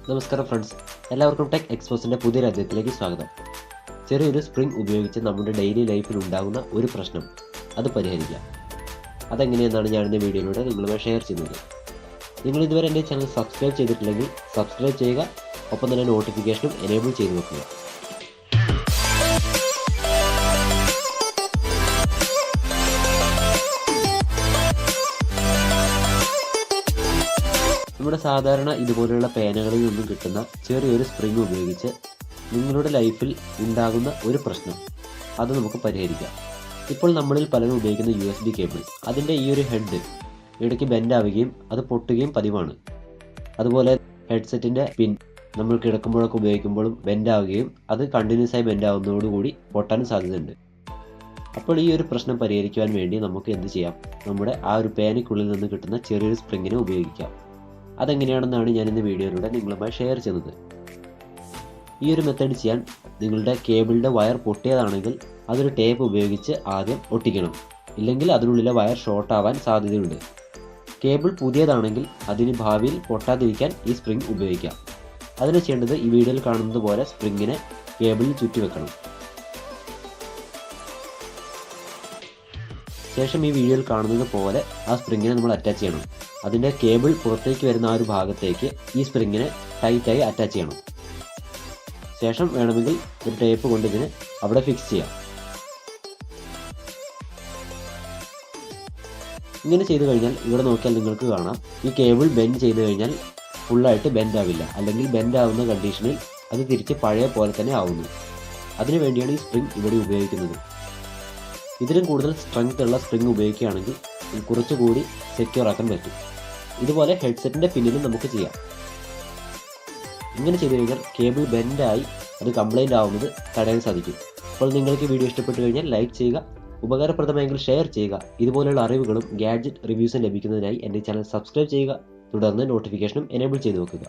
നമസ്കാരം ഫ്രണ്ട്സ്, എല്ലാവർക്കും ടെക് എക്സ്പോസിൻ്റെ പുതിയൊരു അധ്യായത്തിലേക്ക് സ്വാഗതം. ചെറിയൊരു സ്പ്രിംഗ് ഉപയോഗിച്ച് നമ്മുടെ ഡെയിലി ലൈഫിൽ ഉണ്ടാകുന്ന ഒരു പ്രശ്നം അത് പരിഹരിക്കാം. അതെങ്ങനെയെന്നാണ് ഞാനിന്ന് വീഡിയോയിലൂടെ നിങ്ങളുമായി ഷെയർ ചെയ്യുന്നത്. നിങ്ങൾ ഇതുവരെ എൻ്റെ ചാനൽ സബ്സ്ക്രൈബ് ചെയ്തിട്ടില്ലെങ്കിൽ സബ്സ്ക്രൈബ് ചെയ്യുക, ഒപ്പം തന്നെ നോട്ടിഫിക്കേഷനും എനേബിൾ ചെയ്ത് വെക്കുക. നമ്മുടെ സാധാരണ ഇതുപോലെയുള്ള പേനകളിൽ നിന്നും കിട്ടുന്ന ചെറിയൊരു സ്പ്രിംഗ് ഉപയോഗിച്ച് നിങ്ങളുടെ ലൈഫിൽ ഉണ്ടാകുന്ന ഒരു പ്രശ്നം അത് നമുക്ക് പരിഹരിക്കാം. ഇപ്പോൾ നമ്മളിൽ പലരും ഉപയോഗിക്കുന്ന USB കേബിൾ, അതിൻ്റെ ഈ ഒരു ഹെഡ് ഇടയ്ക്ക് ബെൻഡാവുകയും അത് പൊട്ടുകയും പതിവാണ്. അതുപോലെ ഹെഡ്സെറ്റിൻ്റെ പിൻ നമ്മൾ കിടക്കുമ്പോഴൊക്കെ ഉപയോഗിക്കുമ്പോഴും ബെൻഡാവുകയും അത് കണ്ടിന്യൂസ് ആയി ബെൻഡാവുന്നതോടുകൂടി പൊട്ടാനും സാധ്യതയുണ്ട്. അപ്പോൾ ഈ ഒരു പ്രശ്നം പരിഹരിക്കുവാൻ വേണ്ടി നമുക്ക് എന്ത് ചെയ്യാം? നമ്മുടെ ആ ഒരു പേനയ്ക്കുള്ളിൽ നിന്ന് കിട്ടുന്ന ചെറിയൊരു സ്പ്രിങ്ങിനെ ഉപയോഗിക്കാം. അതെങ്ങനെയാണെന്നാണ് ഞാനിന്ന് വീഡിയോയിലൂടെ നിങ്ങളുമായി ഷെയർ ചെയ്യുന്നത്. ഈ ഒരു മെത്തേഡ് ചെയ്യാൻ നിങ്ങളുടെ കേബിളിൻ്റെ വയർ പൊട്ടിയതാണെങ്കിൽ അതൊരു ടേപ്പ് ഉപയോഗിച്ച് ആദ്യം ഒട്ടിക്കണം. ഇല്ലെങ്കിൽ അതിനുള്ളിലെ വയർ ഷോർട്ട് ആവാൻ സാധ്യതയുണ്ട്. കേബിൾ പുതിയതാണെങ്കിൽ അതിന് ഭാവിയിൽ പൊട്ടാതിരിക്കാൻ ഈ സ്പ്രിംഗ് ഉപയോഗിക്കാം. അതിന് ചെയ്യേണ്ടത് ഈ വീഡിയോയിൽ കാണുന്നത് പോലെ സ്പ്രിങ്ങിനെ കേബിളിൽ ചുറ്റി വെക്കണം. ശേഷം ഈ വീഡിയോയിൽ കാണുന്നത് പോലെ ആ സ്പ്രിങ്ങിനെ നമ്മൾ അറ്റാച്ച് ചെയ്യണം. അതിൻ്റെ കേബിൾ പുറത്തേക്ക് വരുന്ന ആ ഒരു ഭാഗത്തേക്ക് ഈ സ്പ്രിങ്ങിനെ ടൈറ്റായി അറ്റാച്ച് ചെയ്യണം. ശേഷം വേണമെങ്കിൽ ഒരു ടേപ്പ് കൊണ്ട് ഇതിനെ അവിടെ ഫിക്സ് ചെയ്യാം. ഇങ്ങനെ ചെയ്തു കഴിഞ്ഞാൽ ഇവിടെ നോക്കിയാൽ നിങ്ങൾക്ക് കാണാം, ഈ കേബിൾ ബെൻഡ് ചെയ്ത് കഴിഞ്ഞാൽ ഫുള്ളായിട്ട് ബെൻഡ് ആവില്ല, അല്ലെങ്കിൽ ബെൻഡ് ആവുന്ന കണ്ടീഷനിൽ അത് തിരിച്ച് പഴയ പോലെ തന്നെ ആവുന്നു. അതിനു വേണ്ടിയാണ് ഈ സ്പ്രിംഗ് ഇവിടെ ഉപയോഗിക്കുന്നത്. ഇതിലും കൂടുതൽ സ്ട്രെങ്ത് ഉള്ള സ്പ്രിംഗ് ഉപയോഗിക്കുകയാണെങ്കിൽ കുറച്ചുകൂടി സെക്യൂർ ആക്കാൻ പറ്റും. ഇതുപോലെ ഹെഡ്സെറ്റിൻ്റെ പിന്നിലും നമുക്ക് ചെയ്യാം. ഇങ്ങനെ ചെയ്തു കഴിഞ്ഞാൽ കേബിൾ ബെൻഡായി അത് കംപ്ലൈൻ്റ് ആവുന്നത് തടയാൻ സാധിക്കും. അപ്പോൾ നിങ്ങൾക്ക് വീഡിയോ ഇഷ്ടപ്പെട്ടു കഴിഞ്ഞാൽ ലൈക്ക് ചെയ്യുക, ഉപകാരപ്രദമായെങ്കിൽ ഷെയർ ചെയ്യുക. ഇതുപോലെയുള്ള അറിവുകളും ഗാഡ്ജറ്റ് റിവ്യൂസും ലഭിക്കുന്നതിനായി എൻ്റെ ചാനൽ സബ്സ്ക്രൈബ് ചെയ്യുക. തുടർന്ന് നോട്ടിഫിക്കേഷനും എനേബിൾ ചെയ്ത് വെക്കുക.